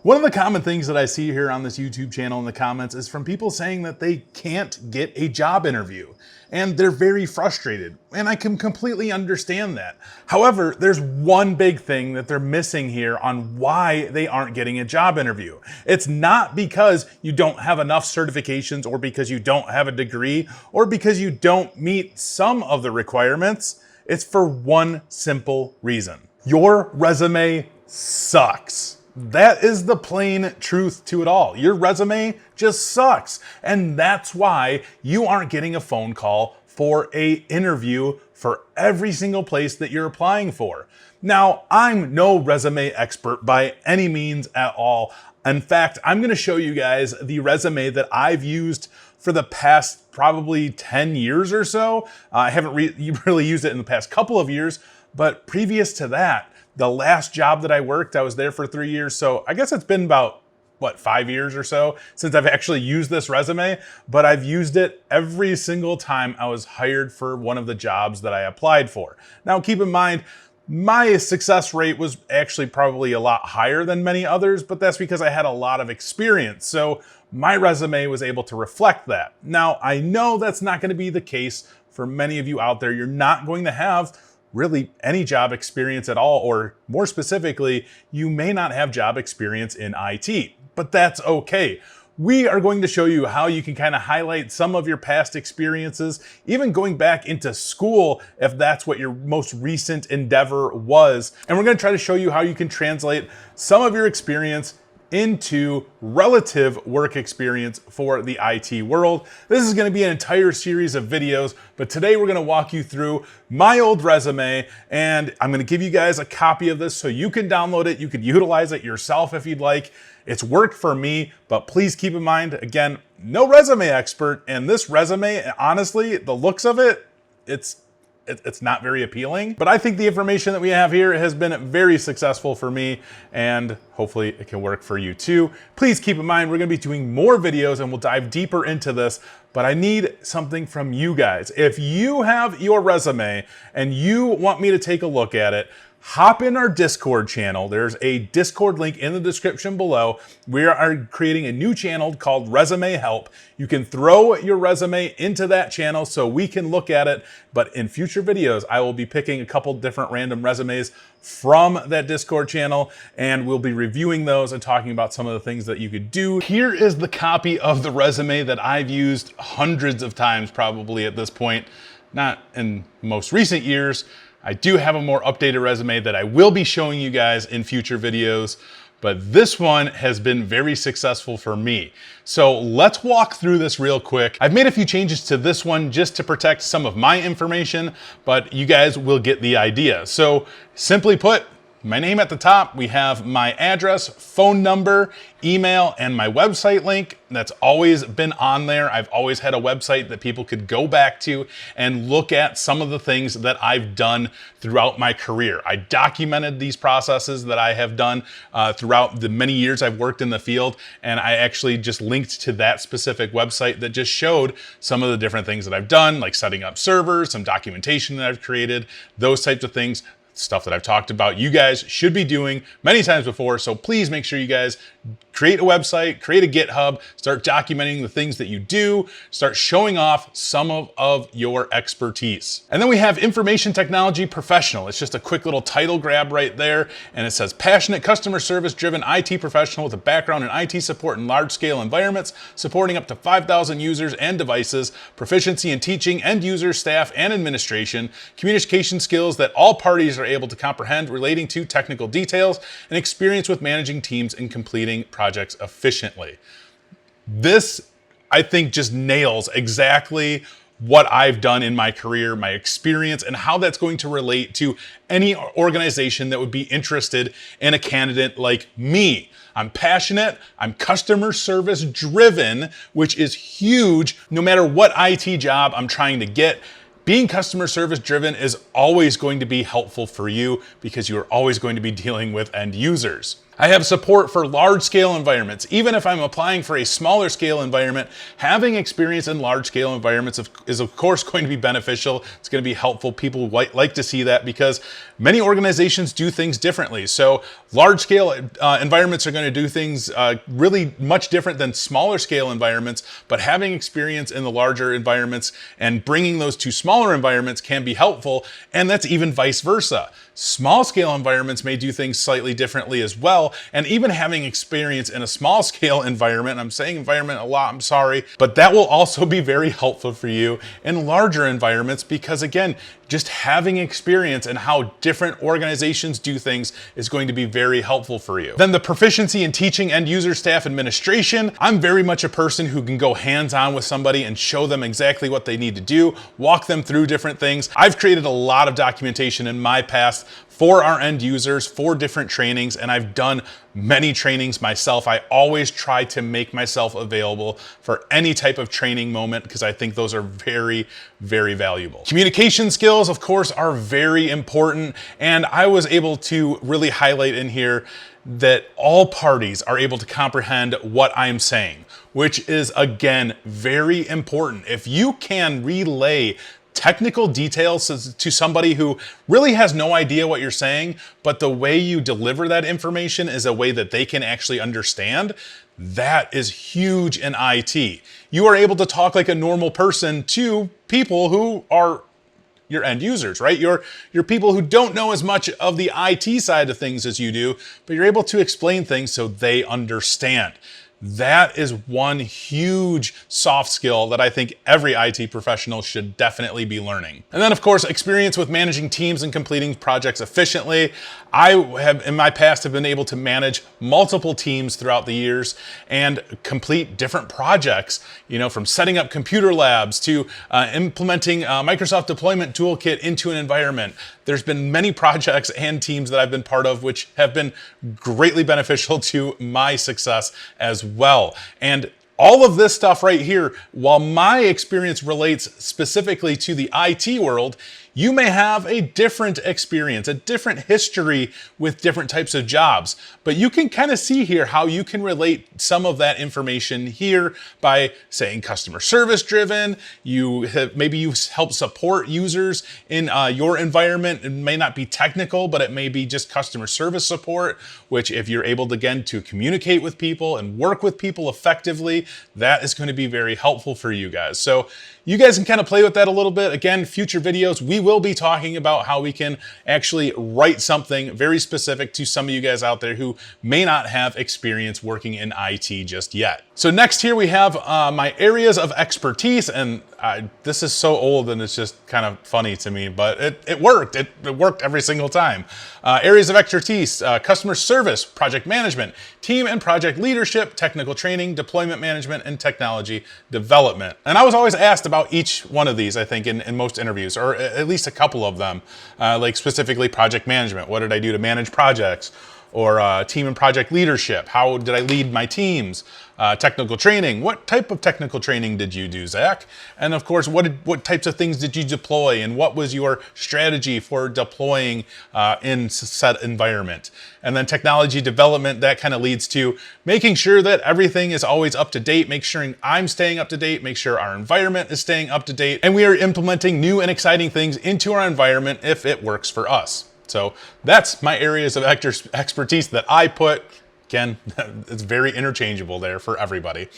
One of the common things that I see here on this YouTube channel in the comments is from people saying that they can't get a job interview and they're very frustrated, and I can completely understand that. However, there's one big thing that they're missing here on why they aren't getting a job interview. It's not because you don't have enough certifications or because you don't have a degree or because you don't meet some of the requirements. It's for one simple reason. Your resume sucks. That is the plain truth to it all. Your resume just sucks. And that's why you aren't getting a phone call for an interview for every single place that you're applying for. Now, I'm no resume expert by any means at all. In fact, I'm going to show you guys the resume that I've used for the past probably 10 years or so. I haven't really used it in the past couple of years, but previous to that, the last job that I worked, I was there for 3 years. So I guess it's been about, 5 years or so since I've actually used this resume, but I've used it every single time I was hired for one of the jobs that I applied for. Now, keep in mind, my success rate was actually probably a lot higher than many others, but that's because I had a lot of experience. So my resume was able to reflect that. Now, I know that's not going to be the case for many of you out there. You're not going to have really any job experience at all, or more specifically, you may not have job experience in IT, but that's okay. We are going to show you how you can kind of highlight some of your past experiences, even going back into school if that's what your most recent endeavor was. And we're going to try to show you how you can translate some of your experience into relative work experience for the IT world. This is going to be an entire series of videos, but today we're going to walk you through my old resume, and I'm going to give you guys a copy of this so you can download it. You can utilize it yourself if you'd like. It's worked for me, but please keep in mind, again, no resume expert, and this resume, honestly, the looks of it, it's not very appealing, but I think the information that we have here has been very successful for me, and hopefully it can work for you too. Please keep in mind, we're gonna be doing more videos and we'll dive deeper into this, but I need something from you guys. If you have your resume and you want me to take a look at it, hop in our Discord channel. There's a Discord link in the description below. We are creating a new channel called Resume Help. You can throw your resume into that channel so we can look at it. But in future videos, I will be picking a couple different random resumes from that Discord channel, and we'll be reviewing those and talking about some of the things that you could do. Here is the copy of the resume that I've used hundreds of times probably at this point, not in most recent years. I do have a more updated resume that I will be showing you guys in future videos, but this one has been very successful for me. So let's walk through this real quick. I've made a few changes to this one just to protect some of my information, but you guys will get the idea. So simply put, my name at the top, we have my address, phone number, email, and my website link. That's always been on there. I've always had a website that people could go back to and look at some of the things that I've done throughout my career. I documented these processes that I have done throughout the many years I've worked in the field, and I actually just linked to that specific website that just showed some of the different things that I've done, like setting up servers, some documentation that I've created, those types of things. Stuff that I've talked about you guys should be doing many times before. So please make sure you guys create a website, create a GitHub, start documenting the things that you do, start showing off some of your expertise. And then we have information technology professional. It's just a quick little title grab right there. And it says passionate customer service driven IT professional with a background in IT support in large scale environments, supporting up to 5,000 users and devices, proficiency in teaching end user, staff, and administration, communication skills that all parties are able to comprehend relating to technical details, and experience with managing teams and completing projects efficiently. This, I think, just nails exactly what I've done in my career, my experience, and how that's going to relate to any organization that would be interested in a candidate like me. I'm passionate, I'm customer service driven, which is huge no matter what IT job I'm trying to get. Being customer service driven is always going to be helpful for you because you're always going to be dealing with end users. I have support for large scale environments. Even if I'm applying for a smaller scale environment, having experience in large scale environments is of course going to be beneficial. It's going to be helpful. People like to see that because Many organizations do things differently. So large scale environments are going to do things really much different than smaller scale environments, but having experience in the larger environments and bringing those to smaller environments can be helpful. And that's even vice versa. Small scale environments may do things slightly differently as well. And even having experience in a small scale environment, I'm saying environment a lot, I'm sorry, but that will also be very helpful for you in larger environments because again, just having experience in how different organizations do things is going to be very helpful for you. Then the proficiency in teaching end user staff administration. I'm very much a person who can go hands-on with somebody and show them exactly what they need to do, walk them through different things. I've created a lot of documentation in my past for our end users, for different trainings, and I've done many trainings myself. I always try to make myself available for any type of training moment because I think those are very, very valuable. Communication skills, of course, are very important, and I was able to really highlight in here that all parties are able to comprehend what I'm saying, which is, again, very important. If you can relay technical details to somebody who really has no idea what you're saying, but the way you deliver that information is a way that they can actually understand, that is huge in IT. You are able to talk like a normal person to people who are your end users, right? You're people who don't know as much of the IT side of things as you do, but you're able to explain things so they understand. That is one huge soft skill that I think every IT professional should definitely be learning. And then of course, experience with managing teams and completing projects efficiently. I have in my past have been able to manage multiple teams throughout the years and complete different projects, you know, from setting up computer labs to implementing Microsoft Deployment Toolkit into an environment. There's been many projects and teams that I've been part of which have been greatly beneficial to my success as well. And all of this stuff right here, while my experience relates specifically to the IT world, you may have a different experience, a different history with different types of jobs. But you can kind of see here how you can relate some of that information here by saying customer service driven. Maybe you help support users in your environment. It may not be technical, but it may be just customer service support, which if you're able to, again, to communicate with people and work with people effectively, that is going to be very helpful for you guys. So you guys can kind of play with that a little bit. Again, future videos, we will be talking about how we can actually write something very specific to some of you guys out there who may not have experience working in IT just yet. So next here we have my areas of expertise, and this is so old and it's just kind of funny to me, but it worked. It worked every single time. Areas of expertise, customer service, project management, team and project leadership, technical training, deployment management, and technology development. And I was always asked about each one of these, I think, in most interviews, or at least a couple of them, like specifically project management. What did I do to manage projects? Or team and project leadership. How did I lead my teams? Technical training. What type of technical training did you do, Zach? And of course, what types of things did you deploy? And what was your strategy for deploying in set environment? And then technology development, that kind of leads to making sure that everything is always up to date, make sure I'm staying up to date, make sure our environment is staying up to date, and we are implementing new and exciting things into our environment if it works for us. So that's my areas of expertise that I put. Again, it's very interchangeable there for everybody.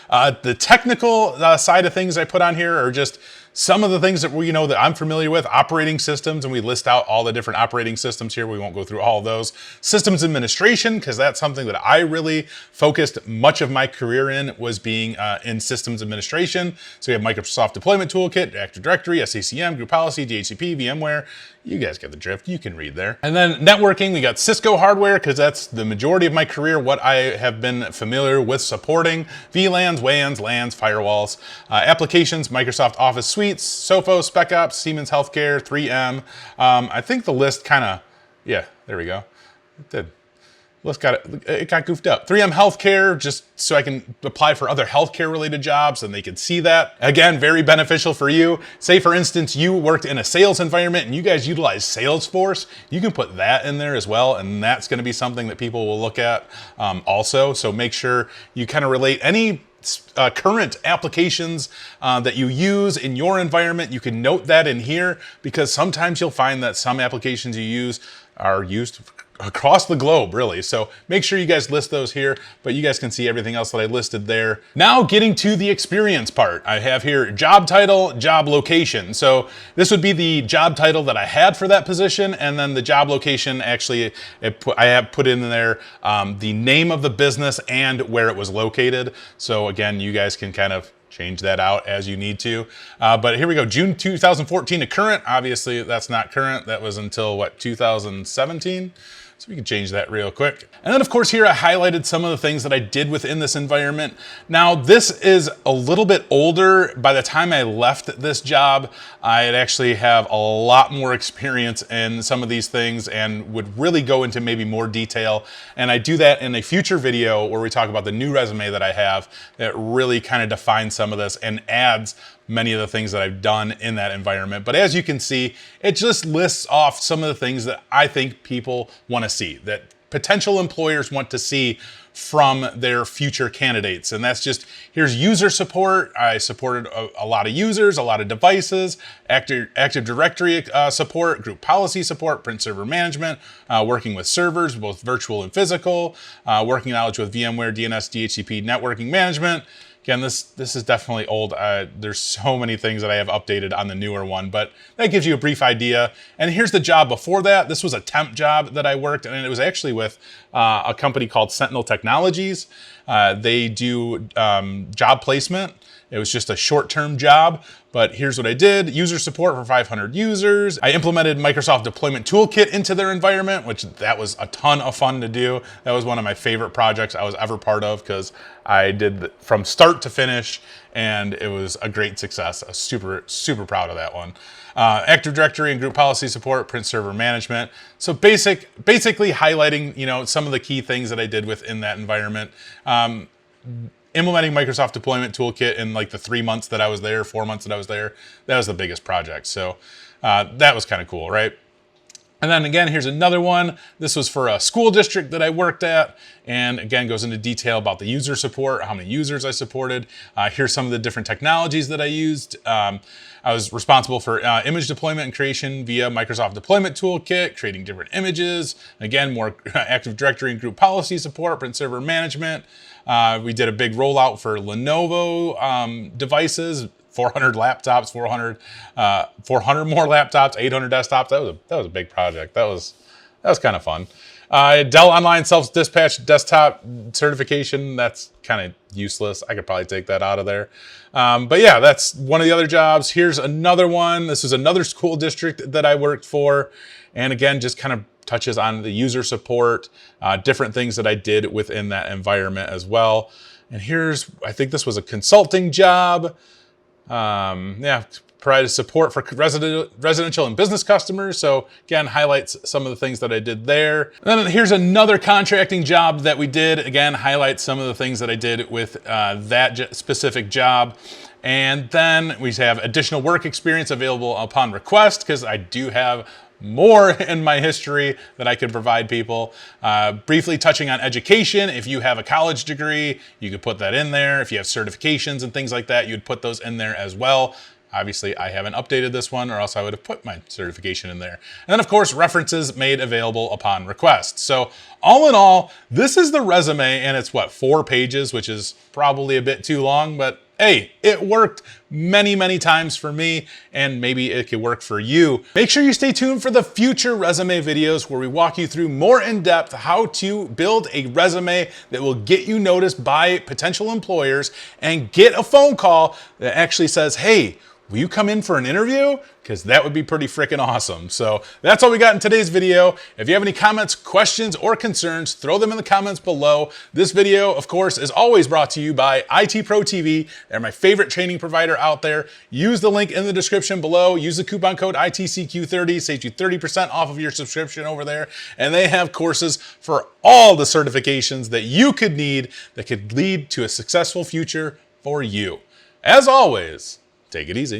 The technical side of things I put on here are just some of the things that that I'm familiar with. Operating systems, and we list out all the different operating systems here. We won't go through all of those. Systems administration, because that's something that I really focused much of my career in, was being in systems administration. So we have Microsoft Deployment Toolkit, Active Directory, SCCM, Group Policy, DHCP, VMware. You guys get the drift. You can read there. And then networking, we got Cisco hardware, because that's the majority of my career, what I have been familiar with supporting. VLANs, WANs, LANs, firewalls. Applications, Microsoft Office Suites, Sophos, SpecOps, Siemens Healthcare, 3M. I think the list kind of, yeah, there we go. It did. It got goofed up. 3M Healthcare, just so I can apply for other healthcare related jobs and they can see that. Again, very beneficial for you. Say for instance, you worked in a sales environment and you guys utilize Salesforce. You can put that in there as well, and that's gonna be something that people will look at also. So make sure you kind of relate any current applications that you use in your environment. You can note that in here, because sometimes you'll find that some applications you use are used across the globe, really. So make sure you guys list those here, but you guys can see everything else that I listed there. Now getting to the experience part, I have here job title, job location. So this would be the job title that I had for that position, and then the job location, actually, I have put in there the name of the business and where it was located. So again, you guys can kind of change that out as you need to. But here we go, June 2014 to current. Obviously, that's not current. That was until, what, 2017? So we can change that real quick. And then of course here I highlighted some of the things that I did within this environment. Now this is a little bit older. By the time I left this job, I'd actually have a lot more experience in some of these things and would really go into maybe more detail. And I do that in a future video where we talk about the new resume that I have that really kind of defines some of this and adds many of the things that I've done in that environment. But as you can see, it just lists off some of the things that I think people want to see, that potential employers want to see from their future candidates. And that's just, here's user support. I supported a lot of users, a lot of devices, Active Directory support, group policy support, print server management, working with servers, both virtual and physical, working knowledge with VMware, DNS, DHCP, networking management. Again, this is definitely old. There's so many things that I have updated on the newer one, but that gives you a brief idea. And here's the job before that. This was a temp job that I worked, and it was actually with a company called Sentinel Technologies. They do job placement. It was just a short-term job, but here's what I did. User support for 500 users. I implemented Microsoft Deployment Toolkit into their environment, which that was a ton of fun to do. That was one of my favorite projects I was ever part of, because I did from start to finish, and it was a great success. I was super, super proud of that one. Active Directory and group policy support, print server management. So basically highlighting, you know, some of the key things that I did within that environment. Implementing Microsoft Deployment Toolkit in like the 3 months that I was there, 4 months that I was there, that was the biggest project. So that was kind of cool, right? And then again, here's another one. This was for a school district that I worked at. And again, goes into detail about the user support, how many users I supported. Here's some of the different technologies that I used. I was responsible for image deployment and creation via Microsoft Deployment Toolkit, creating different images. Again, more Active Directory and group policy support, print server management. We did a big rollout for Lenovo devices, 400 laptops, 400 more laptops, 800 desktops. That was a big project. That was kind of fun. Dell Online Self-Dispatch Desktop certification. That's kind of useless. I could probably take that out of there. But yeah, that's one of the other jobs. Here's another one. This is another school district that I worked for. And again, just kind of touches on the user support, different things that I did within that environment as well. And here's, I think this was a consulting job. Yeah, provided support for residential and business customers. So again, highlights some of the things that I did there. And then here's another contracting job that we did. Again, highlights some of the things that I did with that specific job. And then we have additional work experience available upon request, because I do have more in my history that I could provide people. Briefly touching on education. If you have a college degree, you could put that in there. If you have certifications and things like that, you'd put those in there as well. Obviously, I haven't updated this one, or else I would have put my certification in there. And then, of course, references made available upon request. So all in all, this is the resume, and it's, what, 4 pages, which is probably a bit too long, but hey, it worked many, many times for me, and maybe it could work for you. Make sure you stay tuned for the future resume videos where we walk you through more in depth how to build a resume that will get you noticed by potential employers and get a phone call that actually says, hey, will you come in for an interview? Because that would be pretty freaking awesome. So that's all we got in today's video. If you have any comments, questions, or concerns, throw them in the comments below. This video, of course, is always brought to you by IT Pro TV. They're my favorite training provider out there. Use the link in the description below. Use the coupon code ITCQ30. Saves you 30% off of your subscription over there. And they have courses for all the certifications that you could need that could lead to a successful future for you. As always, take it easy.